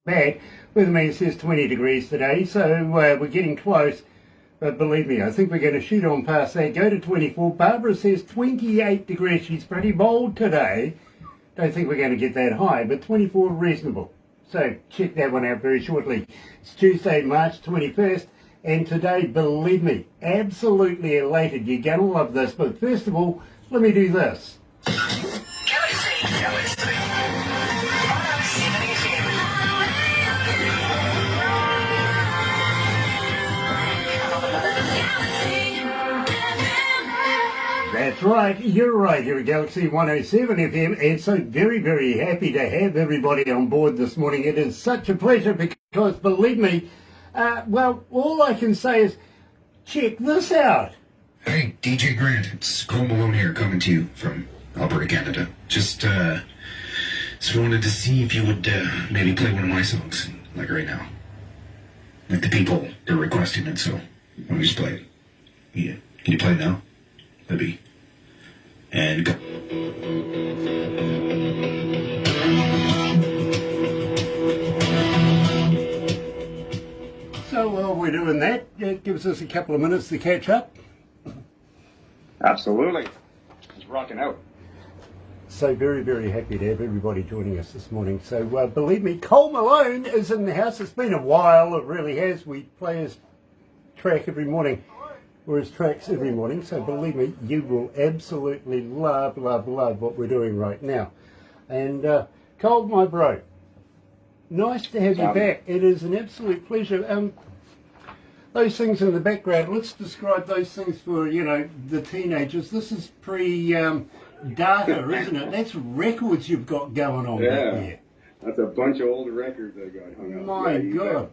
Bad. With me it says 20 degrees today, so we're getting close. But believe me, I think we're going to shoot on past that. Go to 24. Barbara says 28 degrees. She's pretty bold today. Don't think we're going to get that high, but 24 reasonable. So check that one out very shortly. It's Tuesday, March 21st, and today, believe me, absolutely elated. You're going to love this, but first of all, let me do this. That's right, you're right here at Galaxy 107 FM, and so very, very happy to have everybody on board this morning. It is such a pleasure because, believe me, well, all I can say is check this out. Hey, DJ Grant, it's Cole Malone here coming to you from Alberta, Canada. Just wanted to see if you would maybe play one of my songs, like right now. Like the people, they're requesting it, so why don't you just play it? Yeah. Can you play it now? Maybe. And go. So while we're doing that, it gives us a couple of minutes to catch up. Absolutely. It's rocking out. So very, very happy to have everybody joining us this morning. So believe me, Cole Malone is in the house. It's been a while, it really has. We play his track every morning, or his tracks every morning. So believe me, you will absolutely love, love, love what we're doing right now. And Cole, my bro, nice to have you back. It is an absolute pleasure. Those things in the background, let's describe those things for, the teenagers. This is pre-data, isn't it? That's records you've got going on back there. That's a bunch of old records I got hung up. My God.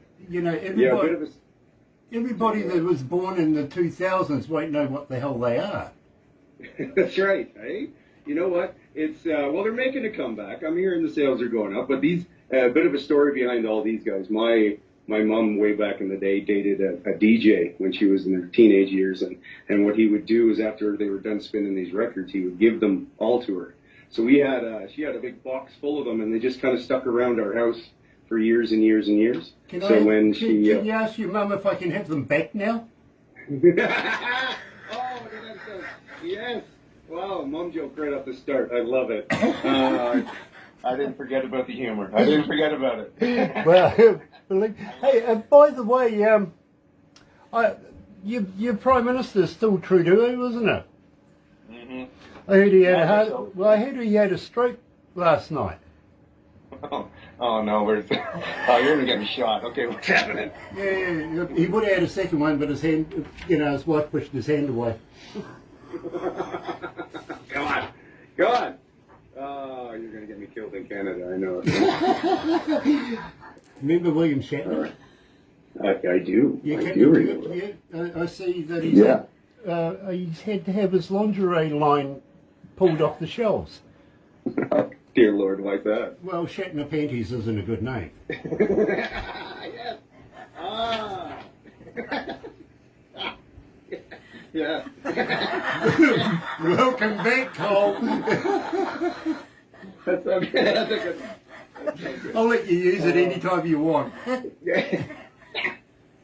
Everybody that was born in the 2000s won't know what the hell they are. That's right, eh? You know what? It's, well, they're making a comeback. I'm hearing the sales are going up, but these, a bit of a story behind all these guys. My mom, way back in the day, dated a DJ when she was in her teenage years, and what he would do is after they were done spinning these records, he would give them all to her. So she had a big box full of them, and they just kind of stuck around our house for years and years and years. Can you ask your mum if I can have them back now? Yes. Wow, mum joke right off the start. I love it. I didn't forget about the humor. I didn't forget about it. Well, hey, by the way, your Prime Minister's still Trudeau, isn't it? Mm-hmm. I heard he had a stroke last night. Oh no, you're gonna get me shot. Okay, what's happening? Yeah, he would have had a second one, but his hand, his wife pushed his hand away. Come on. Oh, you're gonna get me killed in Canada, I know it. Remember William Shatner? I do. I see that he's had to have his lingerie line pulled off the shelves. Dear Lord, why that? Well, Shatner panties isn't a good name. Yes. Yeah. Welcome back, Cole. That's okay. That's a good one. I'll let you use it anytime you want. Yeah.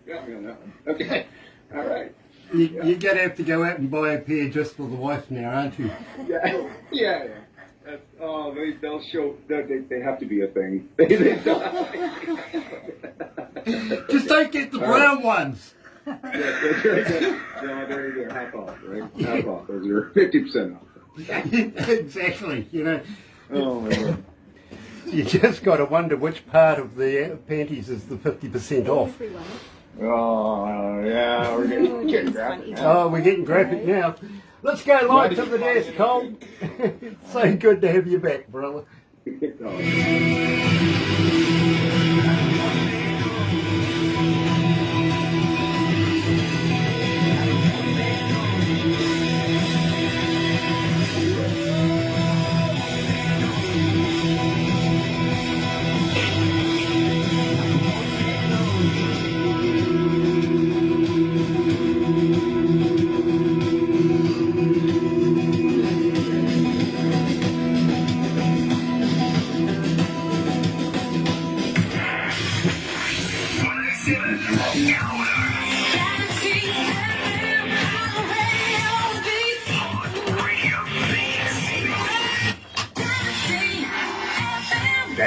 Got me on that one. Okay. All right. You're going to have to go out and buy a pair just for the wife now, aren't you? Yeah. They'll show. They have to be a thing. Just don't get the brown ones. Yeah, that's right. No, there you go. Half off, right? Half off. Those are 50% off. Exactly. Oh my God. You just got to wonder which part of the panties is the 50% off. Oh yeah, we're getting graphic. Oh, we're getting graphic now. Let's go live to the desk, Cole. It's so good to have you back, brother.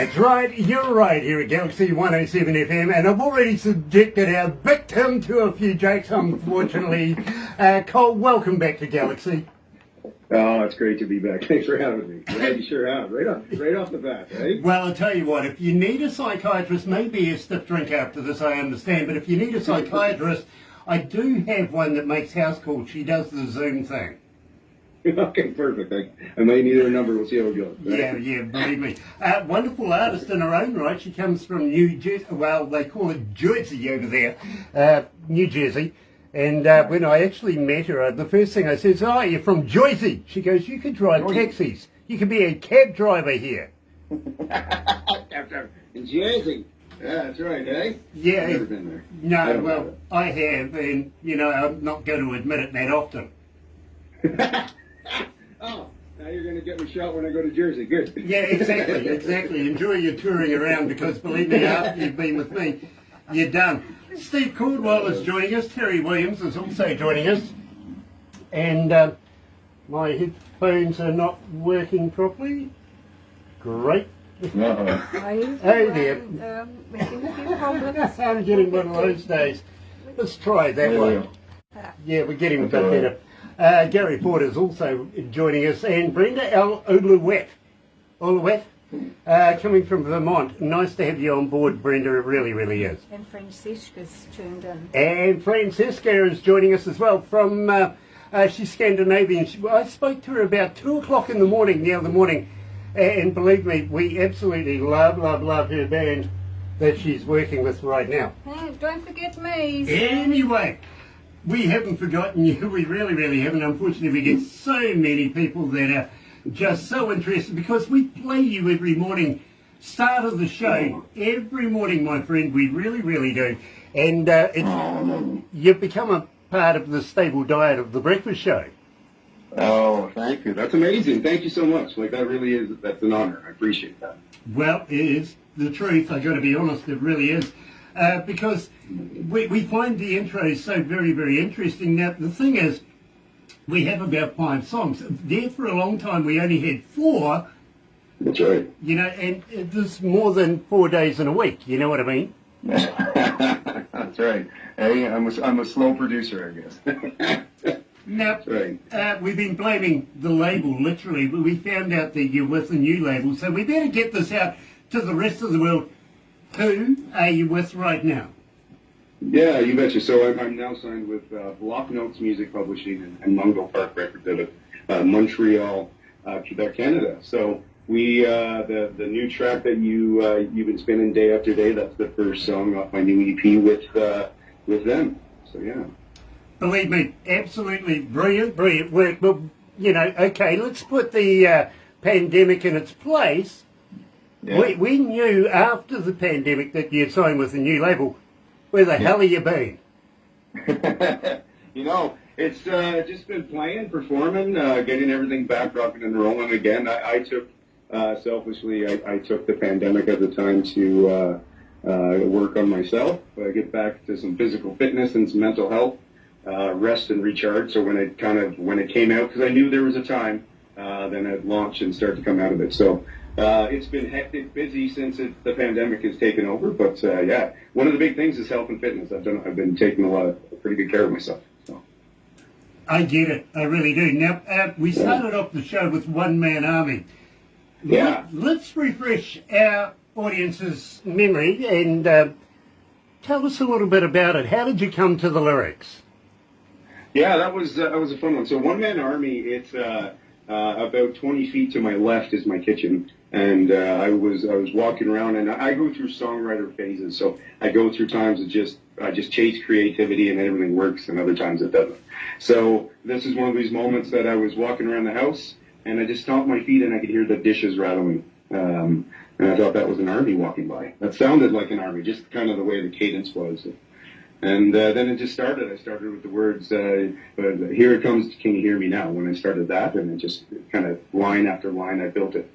That's right, you're right here at Galaxy 107 FM, and I've already subjected our victim to a few jokes, unfortunately. Cole, welcome back to Galaxy. Oh, it's great to be back. Thanks for having me. Yeah, you sure have. Right off the bat, right? Well, I'll tell you what, if you need a psychiatrist, maybe a stiff drink after this, I understand, but if you need a psychiatrist, I do have one that makes house calls. She does the Zoom thing. Okay, perfect. I might need her number. We'll see how it goes. Right? Yeah, believe me. Wonderful artist in her own right. She comes from New Jersey. Well, they call it Jersey over there, New Jersey. And when I actually met her, the first thing I said is, "Oh, you're from Jersey." She goes, "You could drive taxis. You could be a cab driver here." In Jersey. Yeah, that's right, eh? Yeah. I've never been there. No, well, I have, and, I'm not going to admit it that often. Oh, now you're going to get me shot when I go to Jersey. Good. Yeah, exactly. Enjoy your touring around because, believe me, after you've been with me, you're done. Steve Caldwell is joining us. Terry Williams is also joining us. And my headphones are not working properly. Great. Hey there. Making a few problems. I'm getting one of those days. Let's try that one. Yeah, we're getting a bit better. Gary Ford is also joining us, and Brenda Oluwet, coming from Vermont. Nice to have you on board, Brenda. It really, really is. And Francesca's tuned in. And Francesca is joining us as well from, she's Scandinavian. I spoke to her about 2 o'clock in the morning, the other morning, and believe me, we absolutely love her band that she's working with right now. Hey, don't forget me. Anyway, we haven't forgotten you. We really, really haven't. Unfortunately, we get so many people that are just so interested because we play you every morning, start of the show, every morning, my friend. We really, really do. And you've become a part of the stable diet of the breakfast show. Oh, thank you. That's amazing. Thank you so much. That really is, that's an honor. I appreciate that. Well, it is the truth. I got to be honest, it really is. Because we find the intros so very, very interesting. Now, the thing is, we have about 5 songs. There for a long time, we only had 4. That's right. And there's more than 4 days in a week. You know what I mean? That's right. Hey, I'm a slow producer, I guess. Now, right. We've been blaming the label, literally, but we found out that you're with a new label, so we better get this out to the rest of the world. Who are you with right now? Yeah, you betcha. So I'm now signed with Block Notes Music Publishing and Mungo Park Records out of Montreal, Quebec, Canada. So we the new track that you've been spinning day after day. That's the first song off my new EP with them. So yeah. Believe me, absolutely brilliant work. But okay, let's put the pandemic in its place. Yeah. We knew after the pandemic that you'd signed with a new label. Where the hell have you been? It's just been playing, performing, getting everything back rocking and rolling again. I took, selfishly, I took the pandemic as a time to work on myself, get back to some physical fitness and some mental health, rest and recharge. So when it came out, because I knew there was a time, then I'd launch and start to come out of it. So it's been hectic, busy since the pandemic has taken over. But yeah, one of the big things is health and fitness. I've been taking pretty good care of myself. So. I get it. I really do. Now, we started off the show with One Man Army. Yeah. Let's refresh our audience's memory and tell us a little bit about it. How did you come to the lyrics? Yeah, that was a fun one. So One Man Army, it's about 20 feet to my left is my kitchen, and I was walking around, and I go through songwriter phases. So I go through times of I just chase creativity, and then everything works, and other times it doesn't. So this is one of these moments that I was walking around the house, and I just stomped my feet, and I could hear the dishes rattling. And I thought that was an army walking by. That sounded like an army, just kind of the way the cadence was. And then it just started. I started with the words, "Here it comes, can you hear me now?" When I started that, and it just kind of line after line, I built it.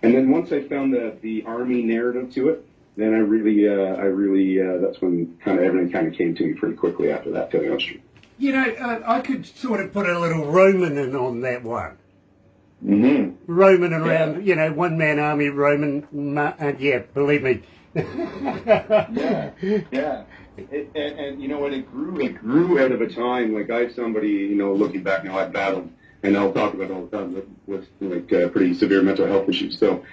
And then once I found the army narrative to it, then I really, that's when kind of everything kind of came to me pretty quickly after that, to be honest. I could sort of put a little Roman in on that one. roaming around, you know, one-man army roaming, yeah, believe me. Yeah. And you know what, it grew out of a time, like I have somebody, you know, looking back now, I've battled, and I'll talk about it all the time with like pretty severe mental health issues. So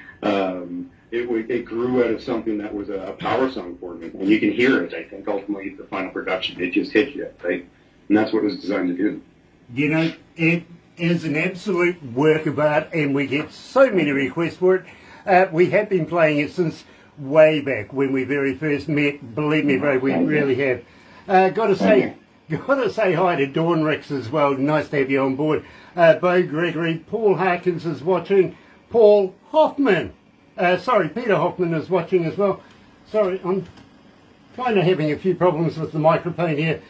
it grew out of something that was a power song for me, and you can hear it. I think ultimately the final production, it just hit you, right? And that's what it was designed to do. You know, it is an absolute work of art, and we get so many requests for it. We have been playing it since way back when we very first met. Believe me, bro, we really have. Got to say hi to Dawn Ricks as well. Nice to have you on board. Bo Gregory, Paul Harkins is watching. Paul Hoffman, Peter Hoffman is watching as well. Sorry, I'm kind of having a few problems with the microphone here.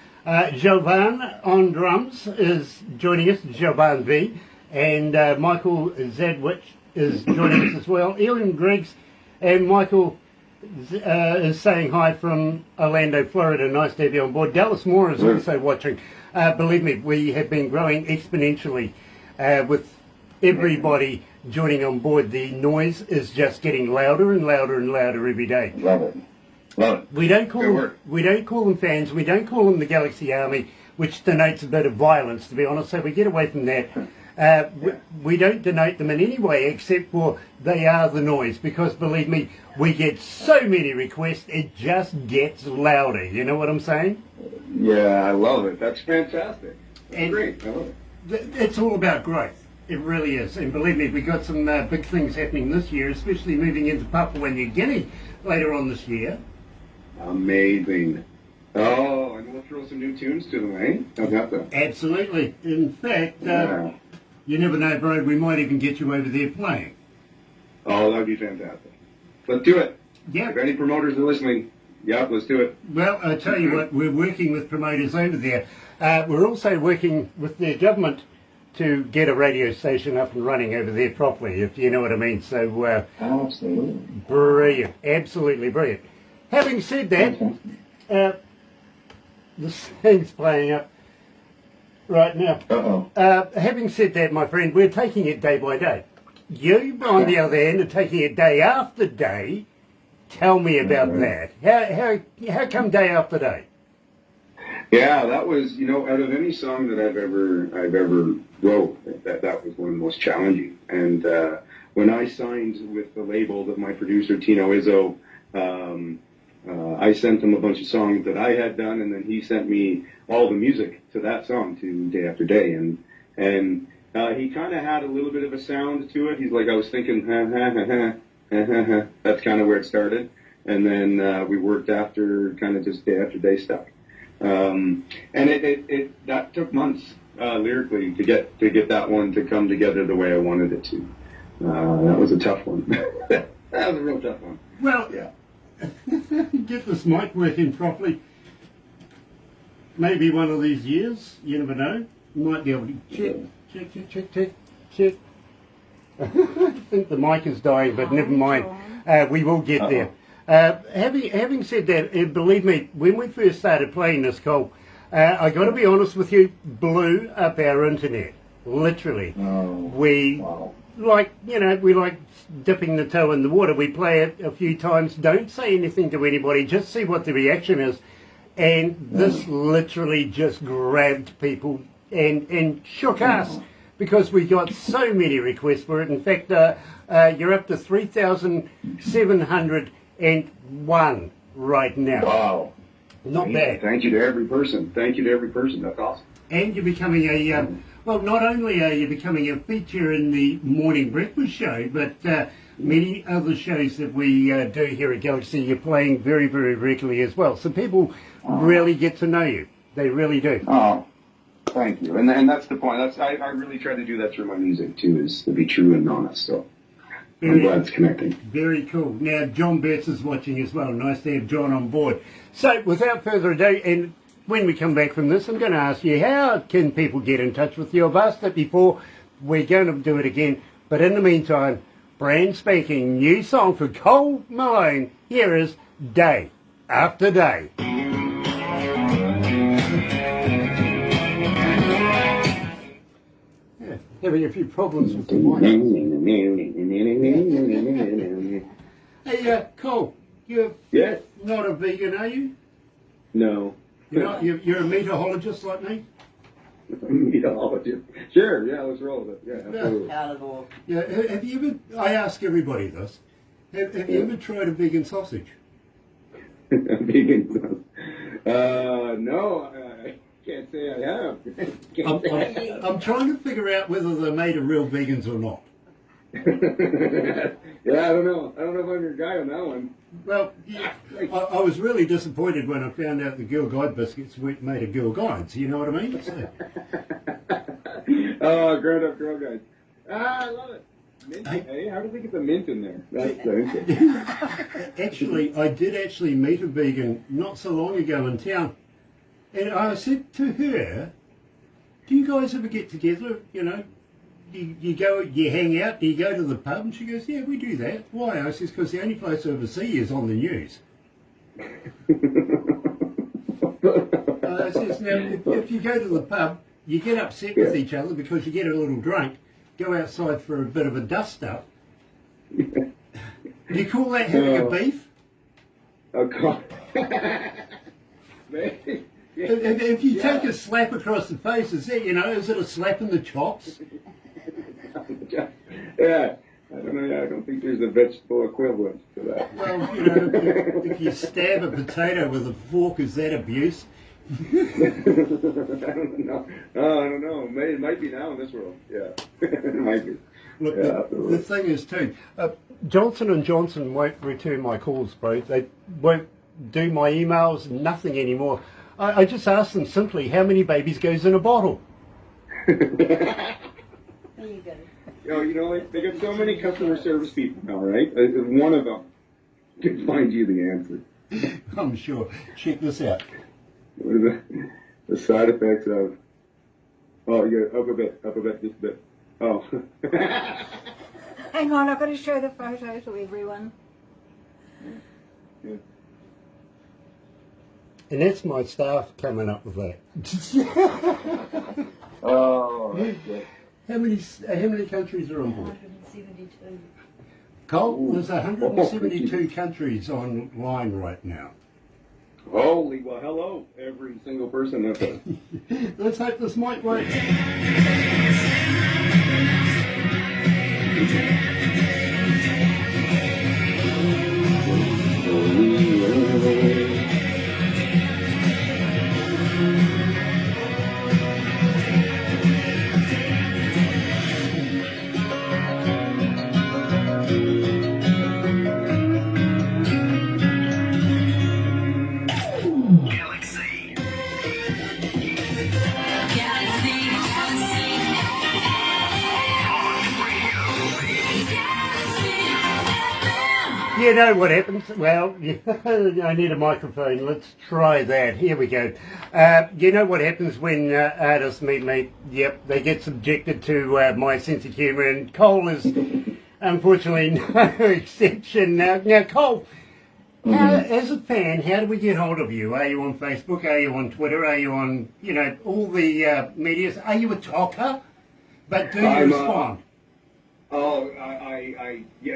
Jovan on drums is joining us, Jovan V, and Michael Zadwich is joining us as well. Ian Griggs and Michael is saying hi from Orlando, Florida. Nice to have you on board. Dallas Moore is also watching. Believe me, we have been growing exponentially with everybody joining on board. The noise is just getting louder and louder and louder every day. Love it. We don't call them fans. We don't call them the Galaxy Army, which denotes a bit of violence, to be honest. So we get away from that. We don't denote them in any way except for they are the noise, because believe me, we get so many requests, it just gets louder. You know what I'm saying? Yeah, I love it. That's fantastic. That's great. I love it. It's all about growth. It really is. And believe me, we've got some big things happening this year, especially moving into Papua New Guinea later on this year. Amazing. Oh, and we'll throw some new tunes to them, eh? How's that though? Absolutely. In fact, you never know, bro, we might even get you over there playing. Oh, that'd be fantastic. Let's do it. Yeah. If any promoters are listening, yeah, let's do it. Well, I tell you what, we're working with promoters over there. We're also working with their government to get a radio station up and running over there properly, if you know what I mean. So, Absolutely. Brilliant. Absolutely brilliant. Having said that, the thing's playing up right now. Having said that, my friend, we're taking it day by day. You, on the other hand, are taking it day after day. Tell me about that. How come day after day? Yeah, that was, you know, out of any song that I've ever wrote, that was one of the most challenging. And when I signed with the label that my producer Tino Izzo, I sent him a bunch of songs that I had done, and then he sent me all the music to that song, to Day After Day, and he kind of had a little bit of a sound to it. He's like, I was thinking, that's kind of where it started, and then we worked after kind of just Day After Day stuff, and it that took months lyrically to get that one to come together the way I wanted it to. That was a tough one. That was a real tough one. Well, yeah. Get this mic working properly. Maybe one of these years, you never know, you might be able to check. I think the mic is dying, but never mind. We will get there. Having said that, believe me, when we first started playing this, Cole, I got to be honest with you, blew up our internet. Literally. We like dipping the toe in the water. We play it a few times. Don't say anything to anybody. Just see what the reaction is. And this literally just grabbed people and shook us, because we got so many requests for it. In fact, you're up to 3,701 right now. Wow. Not bad. Thank you to every person. That's awesome. And you're becoming well, not only are you becoming a feature in the morning breakfast show, but many other shows that we do here at Galaxy, you're playing very, very regularly as well. So people really get to know you. They really do. Oh, thank you. And that's the point. I really try to do that through my music, too, is to be true and honest. So I'm glad it's connecting. Very cool. Now, John Betts is watching as well. Nice to have John on board. So without further ado, and when we come back from this, I'm going to ask you, how can people get in touch with you? I've asked it before. We're going to do it again. But in the meantime, brand spanking new song for Cole Malone. Here is Day After Day. Yeah, having a few problems with the mic. Hey, Cole, you're Yes. not a vegan, are you? No. You're a meteorologist like me? Meteorologist. Sure, yeah, let's roll with it. Yeah, absolutely. Yeah. Have you ever? I ask everybody this. Have you ever tried a vegan sausage? Vegan. No, I can't say I have. I'm trying to figure out whether they're made of real vegans or not. Yeah, I don't know. I don't know if I'm your guy on that one. Well, I was really disappointed when I found out the Girl Guide biscuits weren't made of Girl Guides. You know what I mean? So, Oh, grown up girl guys. I love it. Mint, hey, how did we get the mint in there? That's interesting. actually, I did actually meet a vegan not so long ago in town, and I said to her, "Do you guys ever get together? You know, you go, you hang out, do you go to the pub?" And she goes, "Yeah, we do that." Why? I says, "Because the only place I ever see you is on the news." I says, "Now, if you go to the pub, you get upset with each other because you get a little drunk, go outside for a bit of a dust up. Do you call that having a beef? Oh, God. If you take a slap across the face, is it a slap in the chops?" Yeah. I don't know. I don't think there's a vegetable equivalent to that. Well, if you stab a potato with a fork, is that abuse? I don't know. Oh, I don't know. It might be now in this world. Yeah. It might be. Look, Yeah, the thing is too, Johnson & Johnson won't return my calls, bro. They won't do my emails, nothing anymore. I just asked them simply, how many babies goes in a bottle? There you go. They got so many customer service people now, right? One of them can find you the answer. I'm sure. Check this out. What are the side effects of? Oh, yeah, up a bit, just a bit. Oh. Hang on, I've got to show the photo to everyone. Yeah. And that's my staff coming up with that. Oh, that's good. How many countries are on board? 172. Cole, there's 172 countries online right now. Holy, well, hello, every single person out there. Let's hope this mic works. You know what happens? Well, I need a microphone. Let's try that. Here we go. You know what happens when artists meet me? Yep, they get subjected to my sense of humour, and Cole is unfortunately no exception. Now Cole, as a fan, how do we get hold of you? Are you on Facebook? Are you on Twitter? Are you on, all the medias? Are you a talker? But do you respond?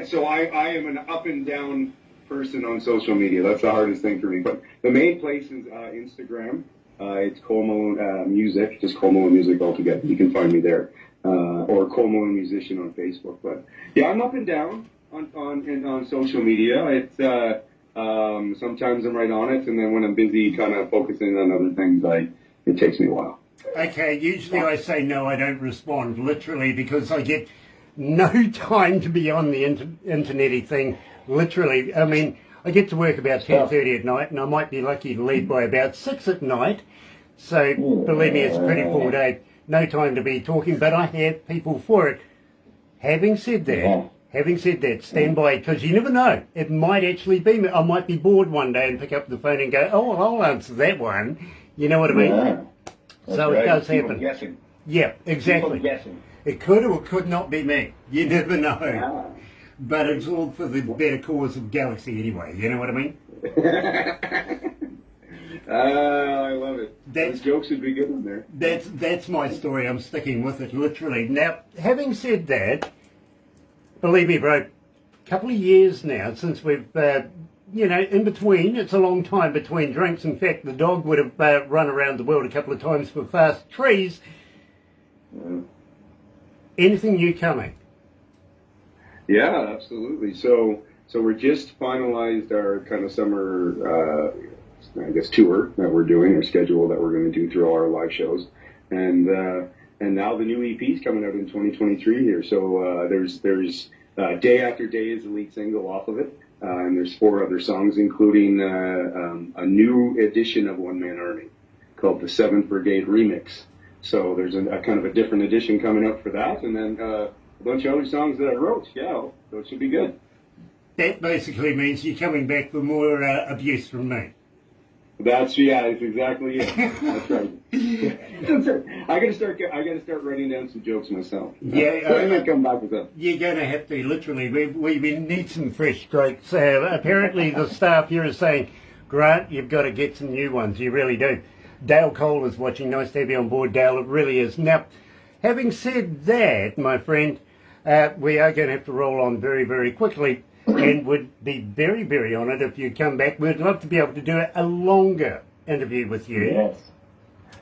So I am an up and down person on social media. That's the hardest thing for me. But the main place is Instagram. It's Cole Malone Music, just Cole Malone Music altogether. You can find me there. Or Cole Malone Musician on Facebook. But yeah, I'm up and down on social media. It's sometimes I'm right on it, and then when I'm busy kind of focusing on other things, it takes me a while. Okay, usually I say no, I don't respond, literally, because I get no time to be on the internet-y thing, literally. I mean, I get to work about 10:30 at night, and I might be lucky to leave by about 6 at night. So, believe me, it's a pretty full day. No time to be talking, but I have people for it. Having said that, stand by, because you never know. It might actually be me. I might be bored one day and pick up the phone and go, oh, I'll answer that one. You know what I mean? Yeah. So it does People happen. guessing. Yeah, exactly. People guessing. It could or could not be me. You never know. Ah. But it's all for the better cause of Galaxy anyway. You know what I mean? I love it. That's- Those jokes would be good in there. That's my story. I'm sticking with it, literally. Now, having said that, believe me, bro, a couple of years now since we've, in between, it's a long time between drinks. In fact, the dog would have run around the world a couple of times for fast trees. Anything new coming? Yeah, absolutely. So we're just finalized our kind of summer, tour that we're doing, our schedule that we're going to do through all our live shows, and now the new EP's coming out in 2023 here. So there's Day After Day is the lead single off of it, and there's 4 other songs, including a new edition of One Man Army called the 7th Brigade Remix. So there's a kind of a different edition coming out for that, and then a bunch of other songs that I wrote. Yeah, so it should be good. That basically means you're coming back for more abuse from me. That's exactly it. That's right. I gotta start writing down some jokes myself. Yeah, I'm gonna come back with them. You're going to have to, literally. We need some fresh jokes. Apparently, the staff here is saying, Grant, you've got to get some new ones. You really do. Dale Cole is watching. Nice to have you on board, Dale. It really is. Now, having said that, my friend, we are going to have to roll on very, very quickly, and would be very, very honoured if you come back. We'd love to be able to do a longer interview with you. Yes.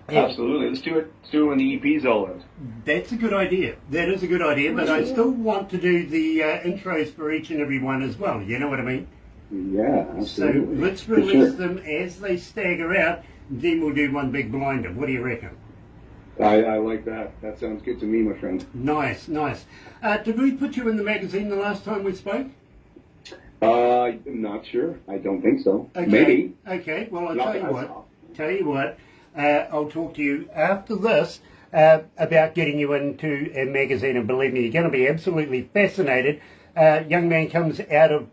Absolutely. Let's do it. Let's do it when the EP's all out. That's a good idea. That is a good idea, but I still want to do the intros for each and every one as well. You know what I mean? Yeah, absolutely. So let's release them as they stagger out, then we'll do one big blinder. What do you reckon? I like that. That sounds good to me, my friend. Nice, nice. Did we put you in the magazine the last time we spoke? I'm not sure. I don't think so. Okay. Maybe. Okay, well, I'll Not tell you that I what. saw. I'll talk to you after this about getting you into a magazine, and believe me, you're going to be absolutely fascinated. Young man comes out of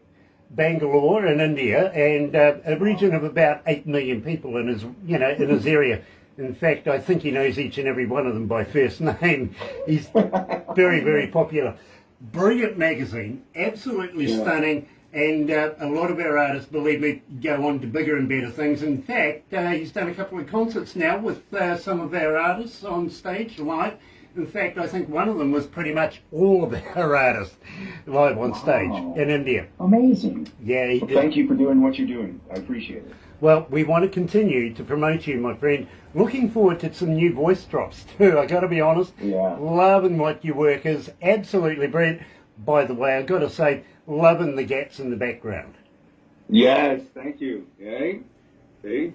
Bangalore in India, and a region of about 8 million people in his area. In fact, I think he knows each and every one of them by first name. He's very, very popular. Brilliant magazine, absolutely stunning, and a lot of our artists, believe me, go on to bigger and better things. In fact, he's done a couple of concerts now with some of our artists on stage live. In fact, I think one of them was pretty much all of our artists live on stage in India. Amazing. Yeah, he Well, did. thank you for doing what you're doing. I appreciate it. Well, we want to continue to promote you, my friend. Looking forward to some new voice drops too, I got to be honest. Yeah. Loving what your work is. Absolutely brilliant. By the way, I got to say, loving the gaps in the background. Yes, thank you. Hey? Hey?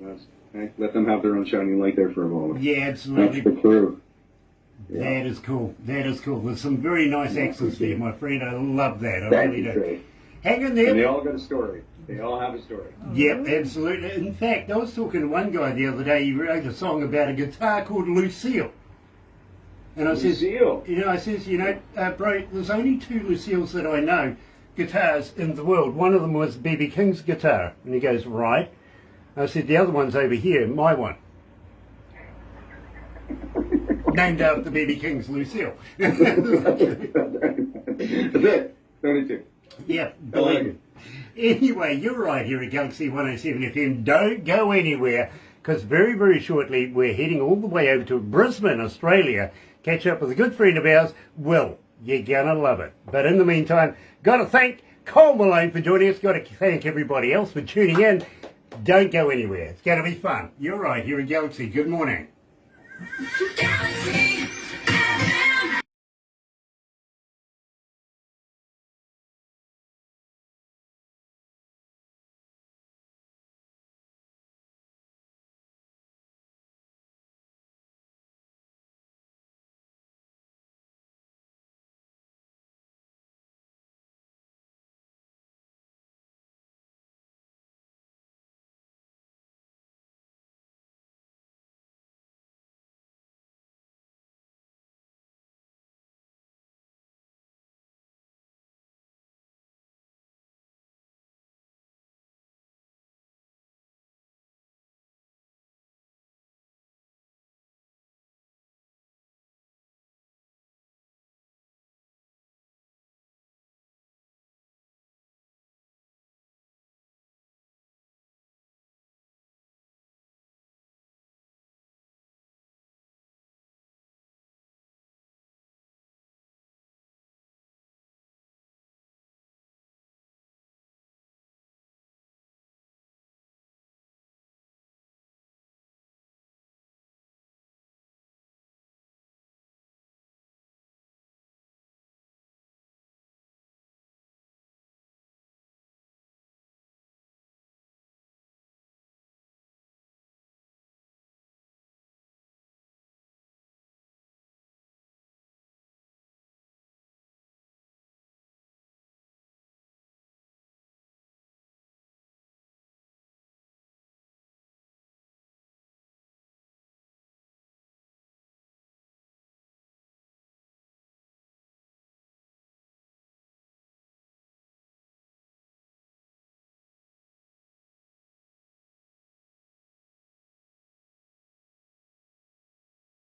Let them have their own shining light there for a moment. Yeah, That's absolutely. the crew. That is cool. That is cool. There's some very nice accents there, my friend. I love that. I Thank really you, do. Trey. Hang in And they there. all got a story. They all have a story. Yep, absolutely. In fact, I was talking to one guy the other day. He wrote a song about a guitar called Lucille. And I says, Lucille? bro, there's only 2 Lucilles that I know, guitars in the world. One of them was B.B. King's guitar. And he goes, right. I said, the other one's over here, my one. Named after B.B. King's Lucille. That's it. 32. Yeah, I like believe me. Anyway, you're right here at Galaxy 107 FM. Don't go anywhere, because very, very shortly we're heading all the way over to Brisbane, Australia. Catch up with a good friend of ours, Will. You're gonna love it. But in the meantime, got to thank Cole Malone for joining us. Got to thank everybody else for tuning in. Don't go anywhere. It's going to be fun. You're right here at Galaxy. Good morning. Galaxy.